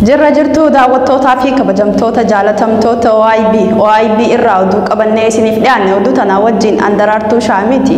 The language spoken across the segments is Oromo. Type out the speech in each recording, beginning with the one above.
Jirra jirtu daawwattootaa fi kabajamtoota jaalatamtoota OIB irraa oduu qabannee isiniif dhiyaanne oduu tana wajjin Andaraartuu Shaamiti.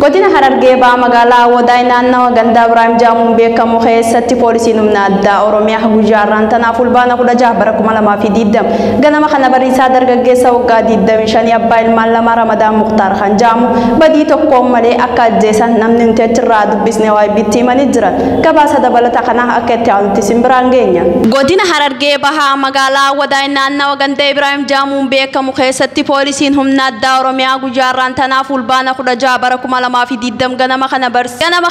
Godina Harargee Ba'aa magaalaa Wadaay naannawa gandaa Ibraahim Jaamuun beekamu keessatti poolisiin humna addaa Oromiyaa guyyaa irraantanaa fulbaana 16 bara 2020 ganama kana bariisaa dargaggeessa waggaa 25 abbaa ilmaan lama Ramadaan Mukhtaar kan jaamu badii tokkoon malee akka ajjeesan namni nuti achirraa dubbisne OIB'tti himanii jiran. Gabaasa dabalata kana akka itti aanutti simbiraan geenya. Godina Harargee Ba'aa magaalaa Wadaay naannawa gandaa Ibraahim Jaamuun beekamu keessatti poolisiin humna addaa Oromiyaa guyyaa irraantanaa fulbaana 16 bara 2020 ganama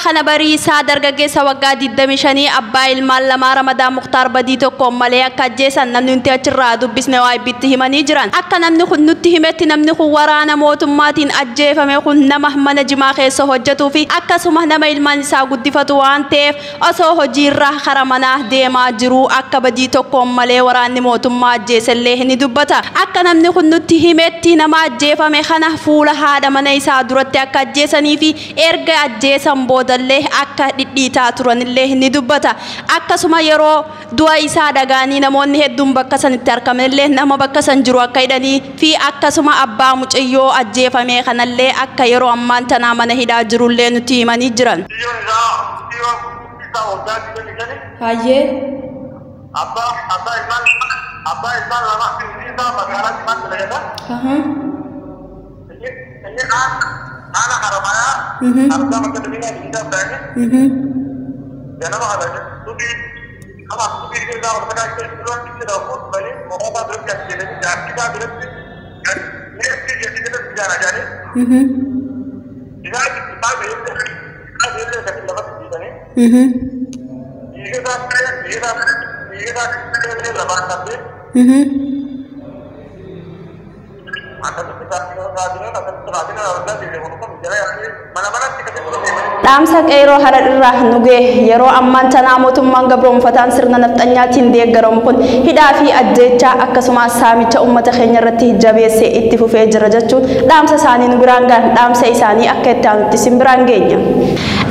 kana bariisaa dargaggeessa waggaa 25 abbaa ilmaan lama Ramadaan Mukhtaar badii tokkoon malee akka ajjeesan namni nuti achirraa dubbisne OIB'tti himanii jiran. Akka namni kun nutti himetti namni kun waraana mootummaatiin ajjeefame kun nama mana jimaa keessa hojjetuu fi akkasuma nama ilmaan isaa guddifatu waan ta'eef osoo hojiirra karaa manaa deemaa jiru akka badii tokkoon malee waraanni mootummaa ajjeesellee ni dubbata. Akka namni kun nutti himetti nama ajjeefame kana fuula haadha mana isaa duratti akka ajjeesanii fi erga ajjeesan boodallee akka dhidhiitaa turanillee ni dubbata. Akkasuma yeroo du'a isaa dhagaanii namoonni hedduun bakka sanitti argamanillee nama bakka san jiru akka hidhanii fi akkasuma abbaa mucayyoo ajjeefame kanallee akka yeroo ammaan tanaa mana hidhaa jirullee nutti himanii jiran. Hayyee Abba ilman lama kita magara cuma terlihat. Ini anak haramaya. Abba macam ni kan kita berani. Jangan apa ada. Tubi, tubi kita orang kita kita pun balik. Orang berus jadi kita berus. Ini kita bicara jadi. Kita berus kita dapat kita ni. Kita lepas tapi Dhaamsa qeeroo harar irraa nugee yeroo ammaan tanaa mootummaan gabroonfataan sirna nafxanyaatiin deeggaramu kun hidhaa fi ajjeechaa akkasumas saamicha uummata keenya irratti jabeessee itti fufee jira jechuun dhaamsa isaanii nu biraan gahan dhaamsa isaanii akka itti aanutti simbiraan geenya.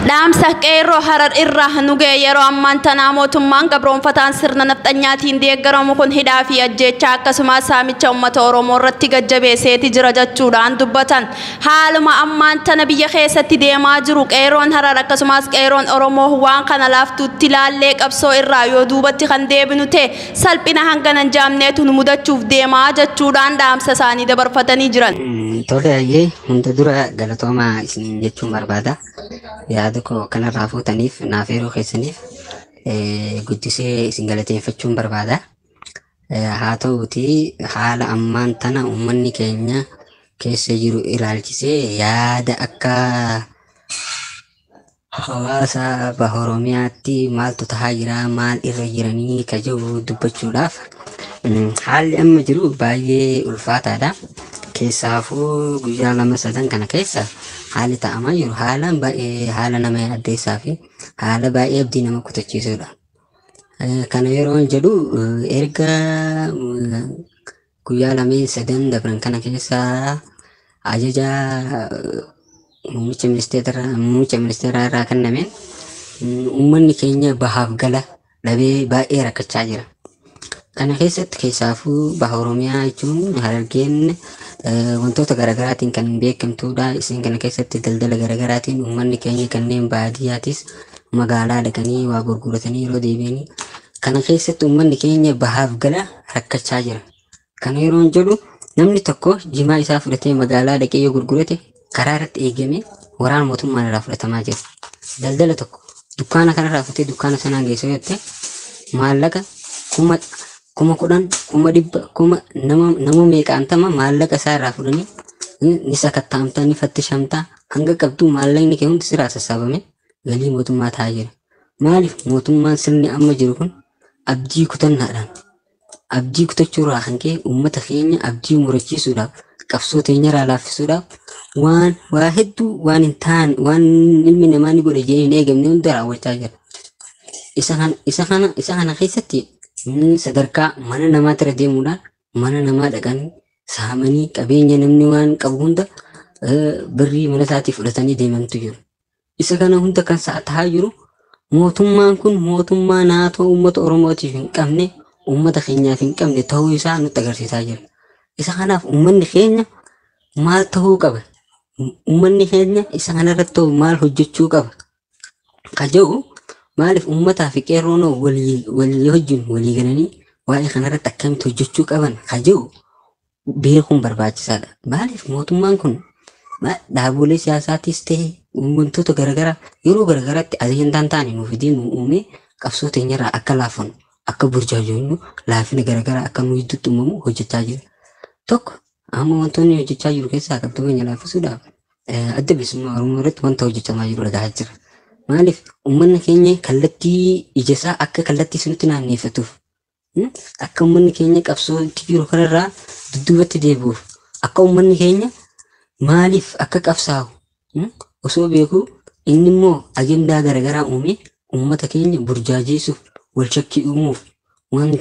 Dhaamsa qeeroo harar irraa nugee yeroo ammaan tanaa mootummaan gabroonfataan sirna nafxanyaatiin deeggaramu kun hidhaa fi ajjeechaa akkasumas saamicha uummata Oromoo irratti gajjabeesseeti jira jechuudhaan dubbatan. Haaluma ammaan tana biyya keessatti deemaa jiru qeeroon harar akkasumas qeeroon Oromoo waan kana laaftuutti ilaallee qabsoo irraa yoo duubatti kan deebinu ta'e salphina hangana hin jaamneetu nu mudachuuf deemaa jechuudhaan dhaamsa isaanii dabarfatanii jiran. Tole ayyee hunda dura galatoomaa isin jechuun barbaada. Yaada koo kanarraa fuutaniif naaf yeroo keessaniif guddisee isin galateeffachuun barbaada. Haa ta'uutii haala ammaan tana uummanni keenya keessa jiru ilaalchisee yaada akka hawaasa baha Oromiyaatti maaltu tahaa jira maal irra jiranii ka jiru dubbachuudhaaf haalli amma jiru baay'ee ulfaataadha. Keessaafuu guyyaa 2-3 kana keessa haalli ta'amaa jiru haala nama yaaddeessaa fi haala baay'ee abdii nama kutachiisudha. Kana yeroo jedhu erga guyyaa 2-3 dabran kana keessa ajaja muummicha ministeeraa irraa kennameen uummanni keenya bahaaf gala dhabee baay'ee rakkachaa jira. Kana keessatti keessaafuu baha Oromiyaa jechuun Harargeen wantoota garaagaraatiin kan beekamtuudha. Isin kana keessatti daldala garaagaraatiin uummanni keenya kanneen baadiyyaatis magaalaa dhaqanii waa gurguratanii yeroo deebi'anii kana keessatti uummanni keenya bahaaf gala rakkachaa jira. Kana yeroo jedhu namni tokko jimaa isaa fudhatee magaalaa dhaqee yoo gurgurate karaa irratti eegamee waraana mootummaan irraa fudhatamaa jira. Daldala tokko dukkaana kanarraa fudhatee dukkaana sanaan geessoo jettee maallaqa kuma 10 kuma 100 kuma nama meeqaantama maallaqa isaa irraa fudhanii ni sakattaamtaa ni fattishamtaa hanga qabdu maallaqni kee hundi sirraa sassaabame galii mootummaa ta'aa jira. Maaliif mootummaan sirni amma jiru kun abdii kutannaadhaan abdii kutachuurraa kan ka'e uummata keenya abdii murachiisuudhaaf qabsoo teenya irraa laaffisuudhaaf waa hedduu waan hin taane waan ilmi namaa ni godhe jedhee hin eegamne hunda raawwachaa jira. Isa kana keessatti sadarkaa mana namaatti irra deemuudhaan mana namaa dhaqanii saamanii qabeenya namni waan qabu hunda birrii mana isaatii fudhatanii deemantu jiru. Isa kana hunda kan ta'aa jiru mootummaan kun mootummaa naatoo uummata Oromootiif hin qabne ummata keenyaaf hin qabne ta'uu isaa nutti agarsiisaa jira. Isa kanaaf ummanni keenya maal ta'uu qaba? Ummanni keenya isa kanarratti maal hojjechuu qaba? Kaja'u maaliif ummataa fi qeerroon walii wajjin walii galanii waa'ee kanarratti akkamitti hojjechuu qaban kaja'u beekuun barbaachisaadha. Maaliif mootummaan kun dhaabolee siyaasaattis ta'e wantoota garaagaraa yeroo garaagaraatti ajajandaan ta'anii nuuf idiin uumee qabsoo teenyarraa akka laafannu akka burjaajoonnu laafina garaagaraa akka nuyi itti uumamu hojjechaa jira. Tokko amma wantoonni hojjechaa jiru keessaa qabxoo keenya laaffisuudhaaf adda bilisummaa Oromoo irratti wanta hojjetamaa jiru dhagaa jira. Maaliif uummanni keenya kallattii ijasaa akka kallattii sunutti naanneeffatuuf akka uummanni keenya qabsoo itti jiru kanarraa dudduubatti deebi'uuf akka uummanni keenya maaliif akka qabsaa'u osoo beeku inni immoo agendaa garaagaraa uumee uummata keenya burjaajeessuuf wal shakkii uumuuf waan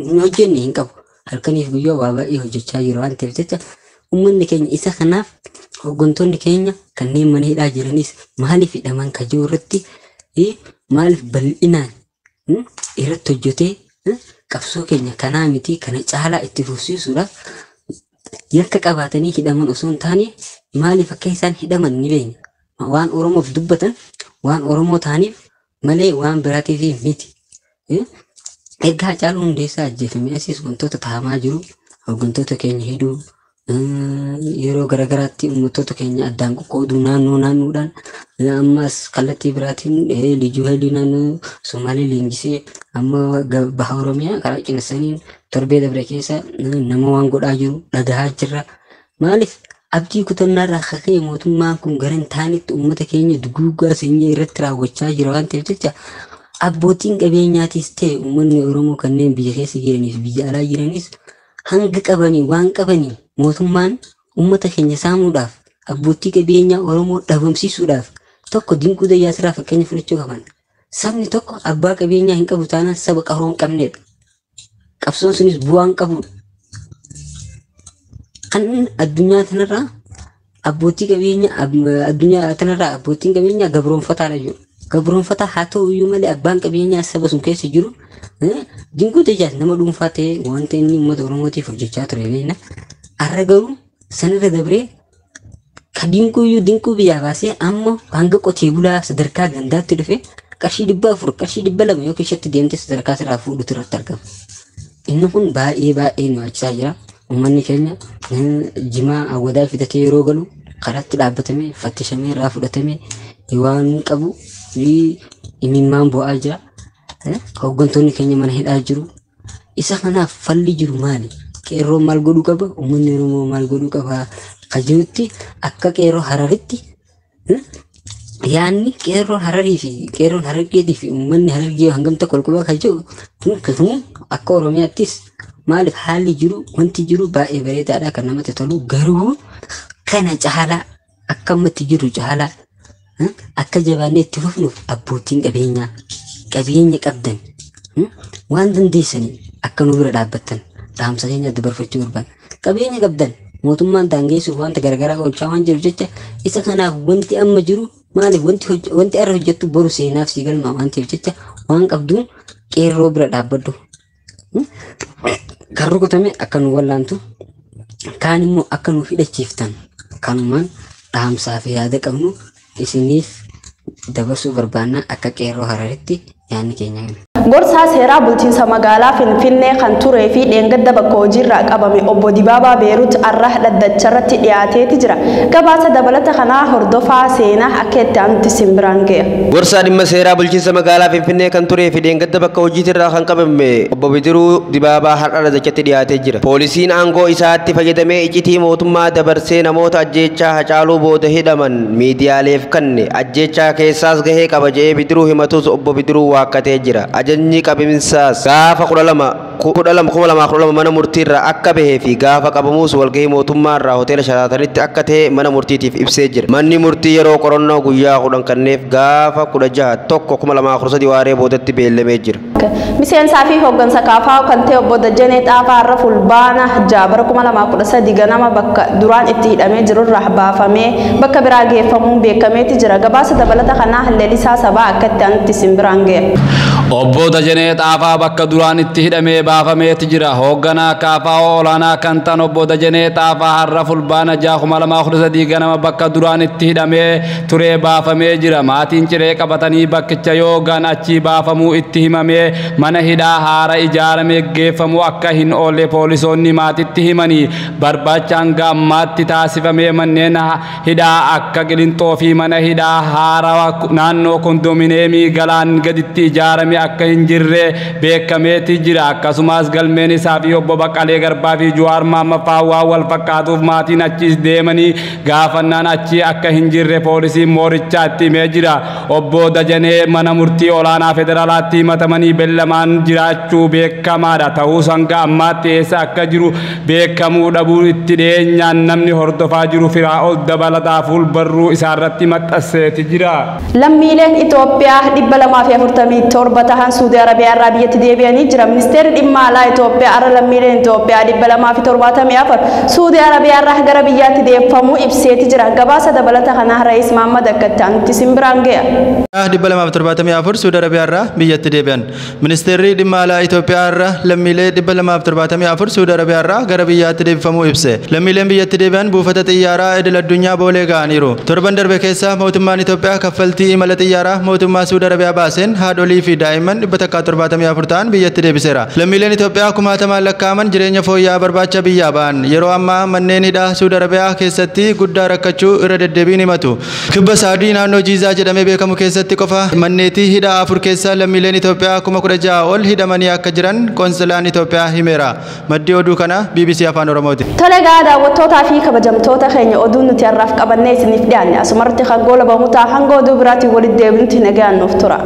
hin hojjenne hin qabu. Halkaniif guyyaa waa baay'ee hojjechaa jiru waan ta'eef jecha uummanni keenya isa kanaaf hooggantoonni keenya kanneen mana hidhaa jiranis maaliif hidhaman kajoo irratti maaliif bal'inaan irratti hojjetee qabsoo keenya kanaa miti kana caalaa itti fufsiisuudhaaf yakka qabaatanii hidhaman osoo hin taane maaliif akka isaan hidhaman ni beekna. Waan Oromoof dubbatan waan Oromoo ta'aniif malee waan biraatiif miti. Erga Haacaaluu Hundeessaa ajjeefamee asiis wantoota ta'amaa jiru hooggantoota keenya hidhuu yeroo garaagaraatti uummattoota keenya addaan qoqqooduu naannoodhaan ammas kallattii biraatiin Liyyuu Haayilii naannoo Somaalee leenjisee amma baha Oromiyaa karaa cinassaniin torbee dabre keessa nama waan godhaa jiru dhagahaa jirra. Maaliif abdii kutannaarraa kaka'e mootummaan kun gara hin taanetti uummata keenya duguuggaa seenyee irratti raawwachaa jira waan ta'eef jecha abbootiin qabeenyaatis ta'e uummanni Oromoo kanneen biyya keessa jiraniif biyya alaa jiranis hanga qabanii waan qabanii mootummaan uummata keenya saamuudhaaf abbootii qabeenyaa Oromoo dhabamsiisuudhaaf tokko Dinquu Dayyaasiraa fakkeenya fudhachuu qaban. Sabni tokko abbaa qabeenyaa hin qabu taanaan saba qaroo hin qabnedha. Qabsoon sunis bu'aa hin qabudha. Kan addunyaa kanarraa abbootii qabeenyaa gabroonfataadha jiru. Gabroonfataa haa ta'u iyyuu malee abbaan qabeenyaa saba sun keessa jiru Dinquu Dayyaas nama dhuunfaa ta'ee wanta inni uummata Oromootiif hojjechaa ture beekna. Har'a garuu sanirra dabree ka Dinquu biyyaa baasee amma hanga qotee bulaa sadarkaa gandaatti dhufe qarshii 400 qarshii 200 yookiin shatti deemtee sadarkaa irraa fuudhutu irratti argama. Inni kun baay'ee nu achisaa jira. Uummanni keenya jimaa awwadaa fidatee yeroo galu karaatti dhaabbatamee fattishamee irraa fudhatamee waan qabu imimmaan bu'aa jira. Hooggantoonni keenya mana hidhaa jiru. Isa kanaaf falli jiru maali? Qeerroon maal godhuu qaba? Uummanni Oromoo maal godhuu qaba? Kajirutti akka qeerroo Hararitti yaanni qeerroon Hararii fi qeerroon Harargeetii fi uummanni Harargee hangam tokko walquba kan jiru kun akka Oromiyaattis maaliif haalli jiru wanti jiru baay'ee bareedaadha kan namatti tolu garuu kana caalaa akka ammatti jiru caalaa akka jabaannee itti fufnuuf abbootiin qabeenya qabdan waan dandeessanii akka nu bira dhaabbattan dhaamsa keenya dabarfachuu barbaada. Qabeenya qabdan mootummaan daangeessuuf wanta garaagaraa gochaa waan jiru jecha isa kanaaf wanti amma jiru maaliif wanti arra hojjettu boru seenaaf si galma waan ta'eef jecha waan qabduun qeerroo bira dhaabbadhu. Kan rukutame akka nu wallaantu kaan immoo akka nu hidhachiiftan kanumaan dhaamsaa fi yaada qabnu isiniif dabarsuu barbaanna akka qeerroo Hararitti yaadni keenya kana. Gorsaa seeraa bulchiinsa magaalaa Finfinnee kan turee fi dheengadda bakka hojiirraa qabame obbo Dibaabaa Beerut arra dhaddacharratti dhiyaateeti jira. Gabaasa dabalata kanaa hordofaa seenaa akka itti aanutti simbiraan ga'e. Gorsaa dhimma seeraa bulchiinsa magaalaa Finfinnee kan turee fi dheengadda bakka hojiitirraa kan qabame obbo Bidiruu Dibaabaa har'a dhaddachatti dhiyaatee jira. Poolisiin aangoo isaatti fayyadamee iccitii mootummaa dabarsee namoota ajjeechaa Hacaaluu booda hidhaman miidiyaaleef kanne ajjeechaa keessaas gahee qaba jedhee Bidiruu himatus obbo Bidiruu waakkatee jira. Ajajni qabinsaas gaafa 12 12 mana murtiirraa akka bahee fi gaafa qabamuus walgahii mootummaarraa hoteela Sharaatanitti akka ta'e mana murtiitiif ibsee jira. Manni murtii yeroo qorannoo guyyaa 10 kanneef gaafa 16/1/2013 waaree boodatti beellamee jira. Miseensaa fi hooggansa kaafaa kan ta'e obbo Dajanee Xaafaa irra fulbaana jaabara 2013 ganama bakka duraan itti hidhamee jirurraa baafamee bakka biraa geeffamuun beekameeti jira. Gabaasa dabalata kanaa Halleelisaa Sabaa akka itti aanutti simbiraan ga'e. Obbo Dajanee Xaafaa bakka duraan itti hidhamee baafameeti jira. Hoogganaa kaafaa olaanaa kan ta'an obbo Dajanee Xaafaa har'a fulbaana 2013 ganama bakka duraan itti hidhamee turee baafamee jira. Maatiin ciree qabatanii bakkicha yoogaan achi baafamuu itti himamee mana hidhaa haara ijaaramee geeffamuu akka hin oolle poolisoonni maatitti himanii barbaacha hanga ammaatti taasifamee manneen hidhaa akka Qilixoo fi mana hidhaa haara naannoo kondominiyeemii Galaan gaditti ijaarame akka hin jirre beekameeti jira. Akkasumas galmeen isaa fi obbo Baqqalee Garbaa fi Jawaar Mohammad fa'aa wal fakkaatuuf maatiin achis deemanii gaafannaan achi akka hin jirre poolisiin moorichaatti himee jira. Obbo Dajanee mana murtii olaanaa federaalaatti himatamanii beellamaan jiraachuu beekamaadha. Ta'us hanga ammaatti eessa akka jiru beekamuu dhabuu itti dhiyeenyaan namni hordofaa jiru Firaa'ol dabalataa fuulbarruu isaarratti maxxanseeti jira. Lammiileen Itoophiyaa 247 tahan Suudi Arabiyaa irraa biyyatti deebi'anii jira. Ministeerri dhimma alaa Itoophiyaa ara lammiileen Itoophiyaa 274 Suudi Arabiyaa irraa gara biyyaatti deeffamuu ibseeti jira. Gabaasa dabalata kanaa Ra'iis Mahammad akka itti aanutti simbiraan ga'e. 274 Suudi Arabiyaa irraa biyyatti deebi'an. Ministeerri dhimma alaa Itoophiyaa irraa lammiilee 274 Suudi Arabiyaa irraa gara biyyaatti deeffamuu ibse. Lammiileen biyyatti deebi'an buufata xiyyaaraa idil addunyaa boolee ga'aniiru. Torban darbe keessa mootummaan Itoophiyaa kaffaltii imala xiyyaaraa mootummaa Suudi Arabiyaa baaseen haadholii fi daa'imman 174 ta'an biyyatti deebiseera. Lammiileen Itoophiyaa kumaatamaan lakkaa'aman jireenya fooyya'aa barbaacha biyyaa ba'an yeroo ammaa manneen hidhaa Suudi Arabiyaa keessatti guddaa rakkachuu irra deddeebiin himatu. Kibba Saadii naannoo Jiizaa jedhamee beekamu keessatti qofa manneetii hidhaa 4 keessa lammiileen Itoophiyaa 16,000 ol hidhamanii akka jiran konsilaan Itoophiyaa himeera. Maddii oduu kana BBC Afaan Oromooti. Tole gaa daawwattootaa fi kabajamtoota keenya oduun nuti har'aaf qabannee isiniif dhiyaanne asumarratti kan goolabamu ta'a hanga oduu biraatiin walitti deebinutti nagaan nuuf tura.